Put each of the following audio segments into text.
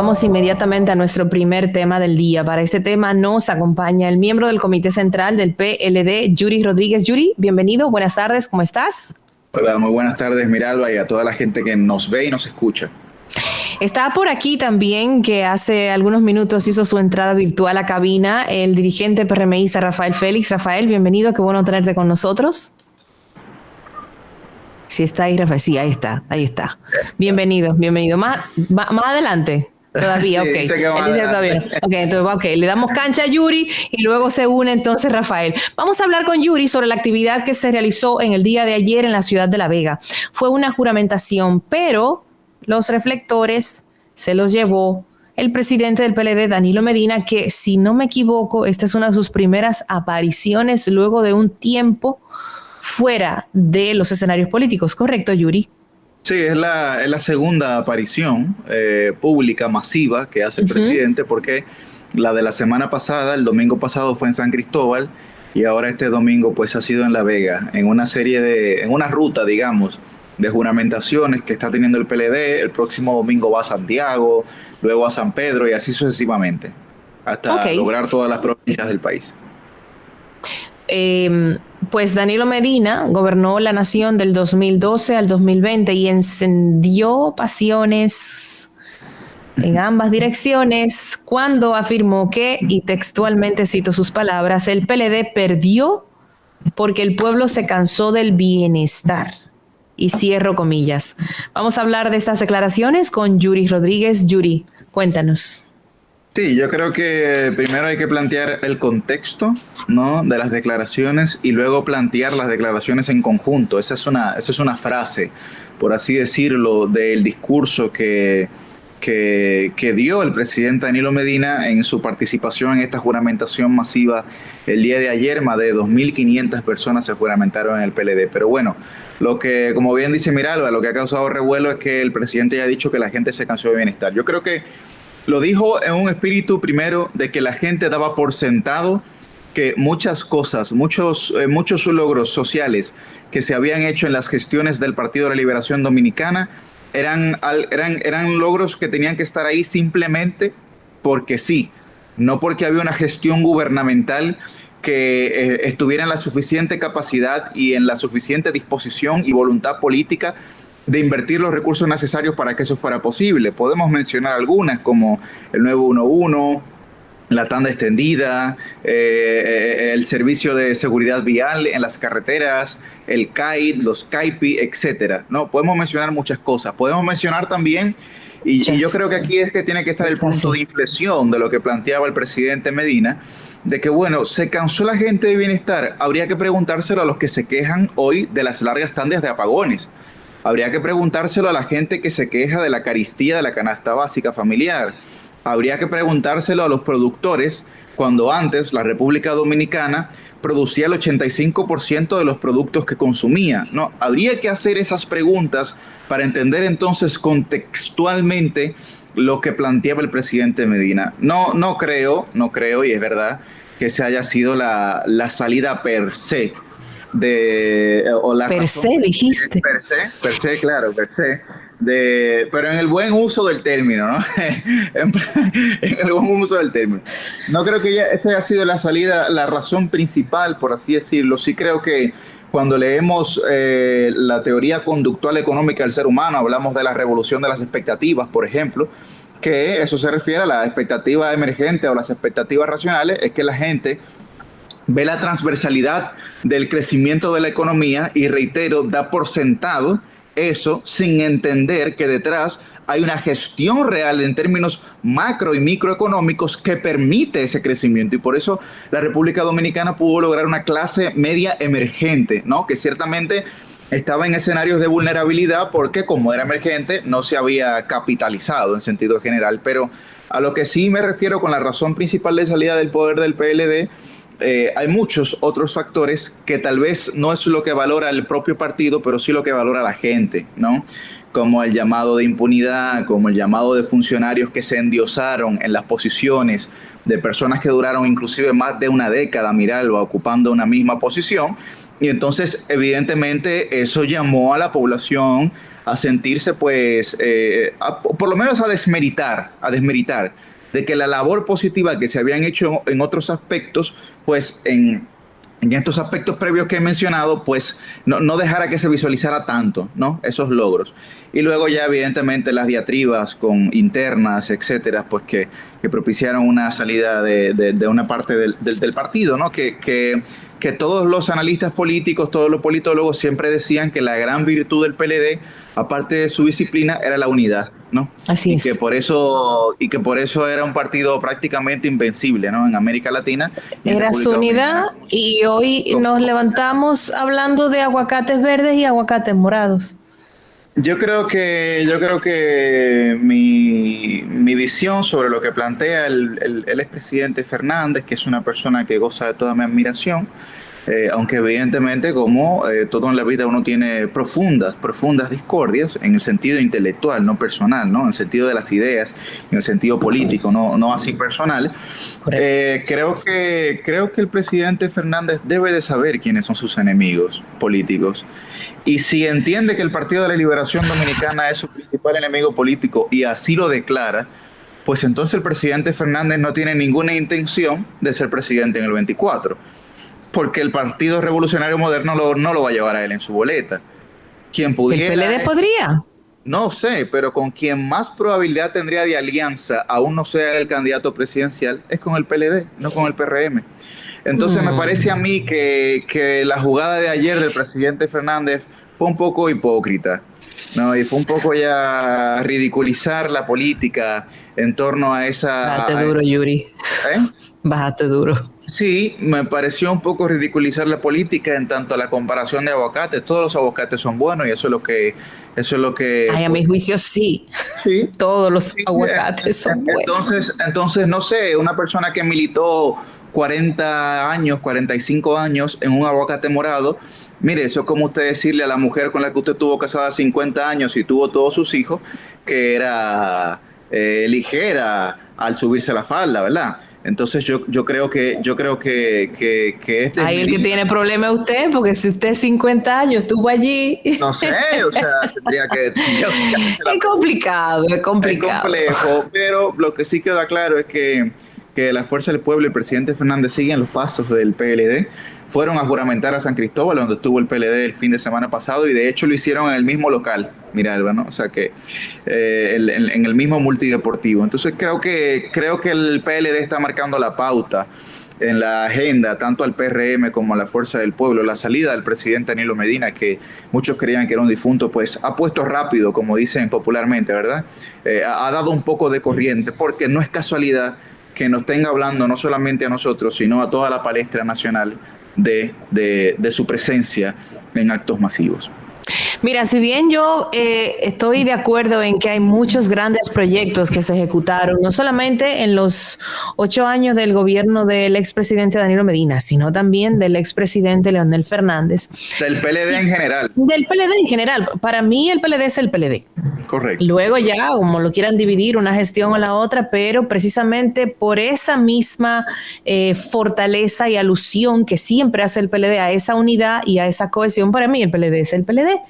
vamos inmediatamente a nuestro primer tema del día. Para este tema nos acompaña el miembro del Comité Central del PLD, Yuri Rodríguez. Yuri, bienvenido, buenas tardes, ¿cómo estás? Hola, muy buenas tardes, Miralba, y a toda la gente que nos ve y nos escucha. Está por aquí también, que hace algunos minutos hizo su entrada virtual a cabina, el dirigente PRMista Rafael Félix. Rafael, bienvenido, qué bueno tenerte con nosotros. Si está ahí, Rafael, sí, ahí está. Bienvenido. Más adelante. Todavía, sí, ok. Dice que Él dice todavía. Ok, entonces, ok, le damos cancha a Yuri y luego se une entonces Rafael. Vamos a hablar con Yuri sobre la actividad que se realizó en el día de ayer en la ciudad de La Vega. Fue una juramentación, pero los reflectores se los llevó el presidente del PLD, Danilo Medina, que si no me equivoco, esta es una de sus primeras apariciones luego de un tiempo fuera de los escenarios políticos, ¿correcto, Yuri? Sí, es la segunda aparición pública masiva que hace el presidente, porque la de la semana pasada, el domingo pasado, fue en San Cristóbal, y ahora este domingo pues ha sido en La Vega, en una ruta, digamos, de juramentaciones que está teniendo el PLD. El próximo domingo va a Santiago, luego a San Pedro y así sucesivamente, hasta lograr todas las provincias del país. Pues Danilo Medina gobernó la nación del 2012 al 2020 y encendió pasiones en ambas direcciones cuando afirmó que, y textualmente cito sus palabras, el PLD perdió porque el pueblo se cansó del bienestar. Y cierro comillas. Vamos a hablar de estas declaraciones con Yuri Rodríguez. Yuri, cuéntanos. Sí, yo creo que primero hay que plantear el contexto, ¿no?, de las declaraciones, y luego plantear las declaraciones en conjunto. Esa es una frase, por así decirlo, del discurso que dio el presidente Danilo Medina en su participación en esta juramentación masiva el día de ayer. Más de 2.500 personas se juramentaron en el PLD. Pero bueno, como bien dice Miralba, lo que ha causado revuelo es que el presidente ya ha dicho que la gente se cansó de bienestar. Yo creo que lo dijo en un espíritu, primero, de que la gente daba por sentado que muchas cosas, muchos logros sociales que se habían hecho en las gestiones del Partido de la Liberación Dominicana eran logros que tenían que estar ahí simplemente porque sí, no porque había una gestión gubernamental que estuviera en la suficiente capacidad y en la suficiente disposición y voluntad política de invertir los recursos necesarios para que eso fuera posible. Podemos mencionar algunas, como el 911, la tanda extendida, el servicio de seguridad vial en las carreteras, el CAI, los CAIPI, etcétera, ¿no? Podemos mencionar muchas cosas. Podemos mencionar también, y yo creo que aquí es que tiene que estar el punto de inflexión de lo que planteaba el presidente Medina, de que, bueno, se cansó la gente de bienestar. Habría que preguntárselo a los que se quejan hoy de las largas tandas de apagones. Habría que preguntárselo a la gente que se queja de la carestía de la canasta básica familiar. Habría que preguntárselo a los productores, cuando antes la República Dominicana producía el 85% de los productos que consumía, ¿no? Habría que hacer esas preguntas para entender entonces contextualmente lo que planteaba el presidente Medina. No creo, y es verdad, que se haya sido la salida per se. Per se, dijiste. Per se, claro, per se. Pero en el buen uso del término, ¿no? en el buen uso del término. No creo que esa haya sido la salida, la razón principal, por así decirlo. Sí creo que cuando leemos la teoría conductual económica del ser humano, hablamos de la revolución de las expectativas, por ejemplo, que eso se refiere a la expectativa emergente o las expectativas racionales, es que la gente ve la transversalidad del crecimiento de la economía y, reitero, da por sentado eso sin entender que detrás hay una gestión real en términos macro y microeconómicos que permite ese crecimiento. Y por eso la República Dominicana pudo lograr una clase media emergente, ¿no?, que ciertamente estaba en escenarios de vulnerabilidad porque, como era emergente, no se había capitalizado en sentido general. Pero a lo que sí me refiero con la razón principal de salida del poder del PLD, hay muchos otros factores que tal vez no es lo que valora el propio partido, pero sí lo que valora la gente, ¿no? Como el llamado de impunidad, como el llamado de funcionarios que se endiosaron en las posiciones, de personas que duraron inclusive más de una década, Miralba, ocupando una misma posición. Y entonces, evidentemente, eso llamó a la población a sentirse, pues, por lo menos a desmeritar de que la labor positiva que se habían hecho en otros aspectos, pues en estos aspectos previos que he mencionado, pues no dejara que se visualizara tanto, ¿no? Esos logros. Y luego ya evidentemente las diatribas con internas, etcétera, pues que propiciaron una salida de una parte del partido, ¿no? Que todos los analistas políticos, todos los politólogos siempre decían que la gran virtud del PLD, aparte de su disciplina, era la unidad, ¿no? Así es. Que por eso era un partido prácticamente invencible, ¿no? En América Latina. Era su unidad, y hoy nos levantamos hablando de aguacates verdes y aguacates morados. Yo creo que mi visión sobre lo que plantea el expresidente Fernández, que es una persona que goza de toda mi admiración, aunque evidentemente como todo en la vida uno tiene profundas discordias en el sentido intelectual, no personal, ¿no? En el sentido de las ideas, en el sentido político, no así personal. Creo que el presidente Fernández debe de saber quiénes son sus enemigos políticos. Y si entiende que el Partido de la Liberación Dominicana es su principal enemigo político y así lo declara, pues entonces el presidente Fernández no tiene ninguna intención de ser presidente en el 24. Porque el Partido Revolucionario Moderno no lo va a llevar a él en su boleta. Quien pudiera, ¿El PLD podría? No sé, pero con quien más probabilidad tendría de alianza, aún no sea el candidato presidencial, es con el PLD, no con el PRM. Entonces me parece a mí que la jugada de ayer del presidente Fernández fue un poco hipócrita, ¿no? Y fue un poco ya ridiculizar la política en torno a esa... Bájate duro, Yuri. Bájate duro. Sí, me pareció un poco ridiculizar la política en tanto a la comparación de aguacates. Todos los aguacates son buenos y eso es lo que Ay, a mi juicio sí. Todos los aguacates son buenos. Entonces, no sé, una persona que militó 40 años, 45 años en un aguacate morado, mire, eso es como usted decirle a la mujer con la que usted estuvo casada 50 años y tuvo todos sus hijos, que era ligera al subirse la falda, ¿verdad? Entonces yo creo que es de ahí el que tiene problema es usted, porque si usted 50 años estuvo allí... No sé, o sea, tendría que... Es complicado. Es complejo, pero lo que sí queda claro es que la Fuerza del Pueblo y el presidente Fernández siguen los pasos del PLD. Fueron a juramentar a San Cristóbal, donde estuvo el PLD el fin de semana pasado, y de hecho lo hicieron en el mismo local, mira, Alba, ¿no? O sea que en el mismo multideportivo. Entonces creo que el PLD está marcando la pauta en la agenda, tanto al PRM como a la Fuerza del Pueblo. La salida del presidente Danilo Medina, que muchos creían que era un difunto, pues ha puesto rápido, como dicen popularmente, ¿verdad? Ha dado un poco de corriente, porque no es casualidad que nos tenga hablando no solamente a nosotros, sino a toda la palestra nacional de su presencia en actos masivos. Mira, si bien yo estoy de acuerdo en que hay muchos grandes proyectos que se ejecutaron, no solamente en los 8 años del gobierno del expresidente Danilo Medina, sino también del expresidente Leonel Fernández. Del PLD en general. Del PLD en general. Para mí el PLD es el PLD. Correcto. Luego ya, como lo quieran dividir una gestión o la otra, pero precisamente por esa misma fortaleza y alusión que siempre hace el PLD a esa unidad y a esa cohesión, para mí el PLD es el PLD.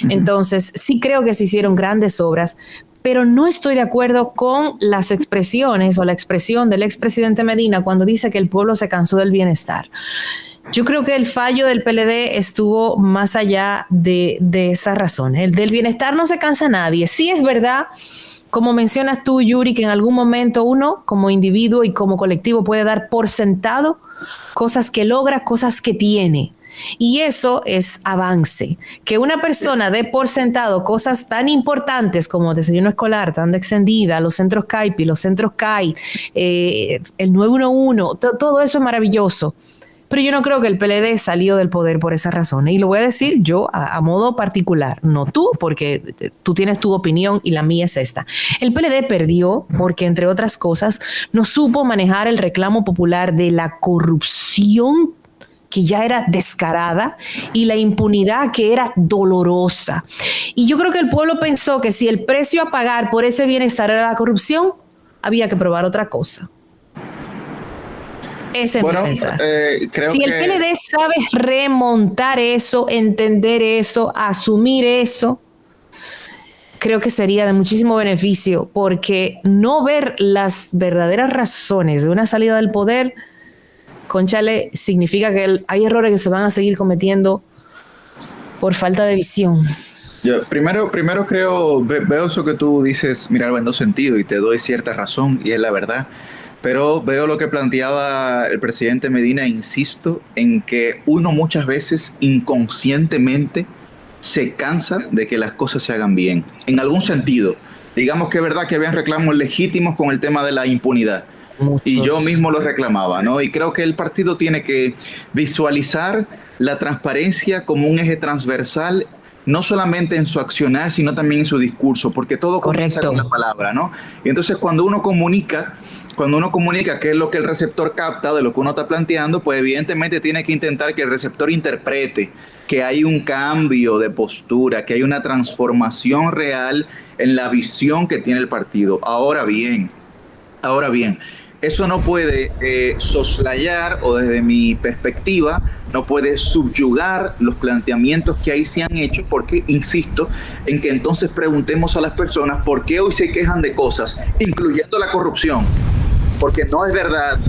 Entonces, sí creo que se hicieron grandes obras, pero no estoy de acuerdo con las expresiones o la expresión del expresidente Medina cuando dice que el pueblo se cansó del bienestar. Yo creo que el fallo del PLD estuvo más allá de esa razón. El del bienestar no se cansa nadie. Sí es verdad, como mencionas tú, Yuri, que en algún momento uno, como individuo y como colectivo, puede dar por sentado cosas que logra, cosas que tiene. Y eso es avance. Que una persona dé por sentado cosas tan importantes como desayuno escolar, tan extendida, los centros CAIPI, los centros CAI, el 911, todo eso es maravilloso. Pero yo no creo que el PLD salió del poder por esa razón. Y lo voy a decir yo a modo particular, no tú, porque tú tienes tu opinión y la mía es esta. El PLD perdió porque, entre otras cosas, no supo manejar el reclamo popular de la corrupción que ya era descarada y la impunidad que era dolorosa. Y yo creo que el pueblo pensó que si el precio a pagar por ese bienestar era la corrupción, había que probar otra cosa. Ese es mi pensar. Si el PLD sabe remontar eso, entender eso, asumir eso, creo que sería de muchísimo beneficio, porque no ver las verdaderas razones de una salida del poder, cónchale, significa que hay errores que se van a seguir cometiendo por falta de visión. Yo primero veo eso que tú dices, mira, en dos sentidos, y te doy cierta razón, y es la verdad. Pero veo lo que planteaba el presidente Medina e insisto en que uno muchas veces inconscientemente se cansa de que las cosas se hagan bien, en algún sentido. Digamos que es verdad que habían reclamos legítimos con el tema de la impunidad. Muchos. Y yo mismo lo reclamaba, ¿no? Y creo que el partido tiene que visualizar la transparencia como un eje transversal, no solamente en su accionar, sino también en su discurso, porque todo comienza con la palabra, ¿no? Y entonces cuando uno comunica qué es lo que el receptor capta de lo que uno está planteando, pues evidentemente tiene que intentar que el receptor interprete que hay un cambio de postura, que hay una transformación real en la visión que tiene el partido. Ahora bien, eso no puede soslayar, o desde mi perspectiva, no puede subyugar los planteamientos que ahí se han hecho, porque insisto en que entonces preguntemos a las personas por qué hoy se quejan de cosas, incluyendo la corrupción. Porque no es verdad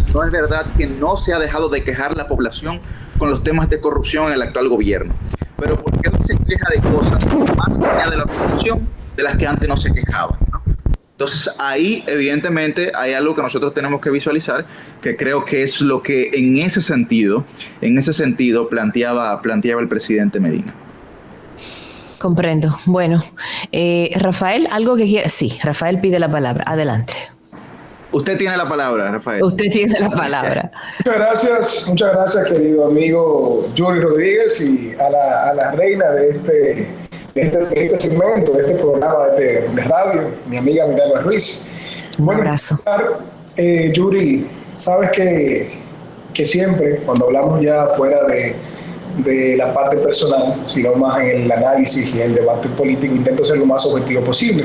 que no se ha dejado de quejar la población con los temas de corrupción en el actual gobierno. Pero ¿por qué hoy se queja de cosas más allá de la corrupción de las que antes no se quejaban, ¿no? Entonces ahí evidentemente hay algo que nosotros tenemos que visualizar, que creo que es lo que en ese sentido planteaba el presidente Medina. Comprendo. Bueno, Rafael, algo que quiera. Sí, Rafael pide la palabra. Adelante. Usted tiene la palabra, Rafael. Usted tiene la palabra. Muchas gracias, querido amigo Yuri Rodríguez, y a la reina de este segmento, de este programa de radio, mi amiga Miralba Ruiz. Un abrazo. Yuri, sabes que siempre, cuando hablamos ya fuera de la parte personal, sino más en el análisis y el debate político, intento ser lo más objetivo posible.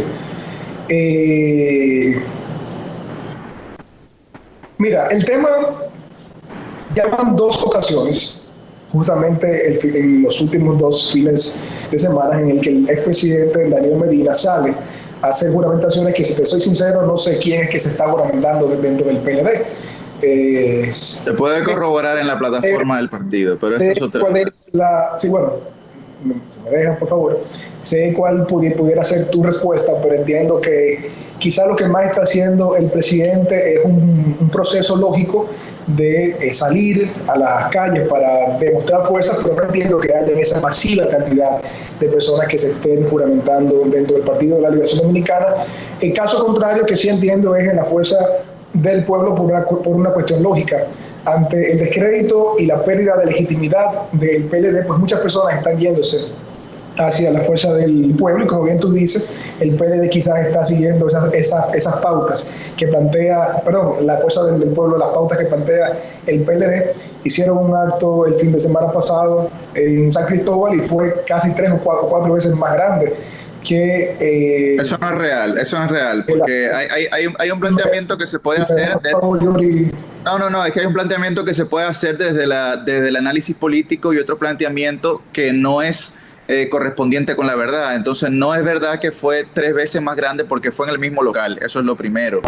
Mira, el tema ya van 2 ocasiones, justamente en los últimos 2 fines de semana, en el que el expresidente Danilo Medina sale a hacer juramentaciones que, si te soy sincero, no sé quién es que se está juramentando dentro del PLD. Se puede corroborar en la plataforma del partido, pero eso es otra cosa. Sí, bueno, si me dejan, por favor. Sé cuál pudiera ser tu respuesta, pero entiendo que quizá lo que más está haciendo el presidente es un proceso lógico de salir a las calles para demostrar fuerza, pero no entiendo que haya esa masiva cantidad de personas que se estén juramentando dentro del Partido de la Liberación Dominicana. El caso contrario, que sí entiendo, es en la fuerza del pueblo por una cuestión lógica. Ante el descrédito y la pérdida de legitimidad del PLD, pues muchas personas están yéndose hacia la fuerza del pueblo, y como bien tú dices, el PLD quizás está siguiendo esas pautas que plantea, la fuerza del pueblo, las pautas que plantea el PLD. Hicieron un acto el fin de semana pasado en San Cristóbal y fue casi 3 o 4 veces más grande que... Eso no es real, porque hay un planteamiento que se puede hacer... No, es que hay un planteamiento que se puede hacer desde el análisis político, y otro planteamiento que no es correspondiente con la verdad. Entonces no es verdad que fue 3 veces más grande porque fue en el mismo local. Eso es lo primero.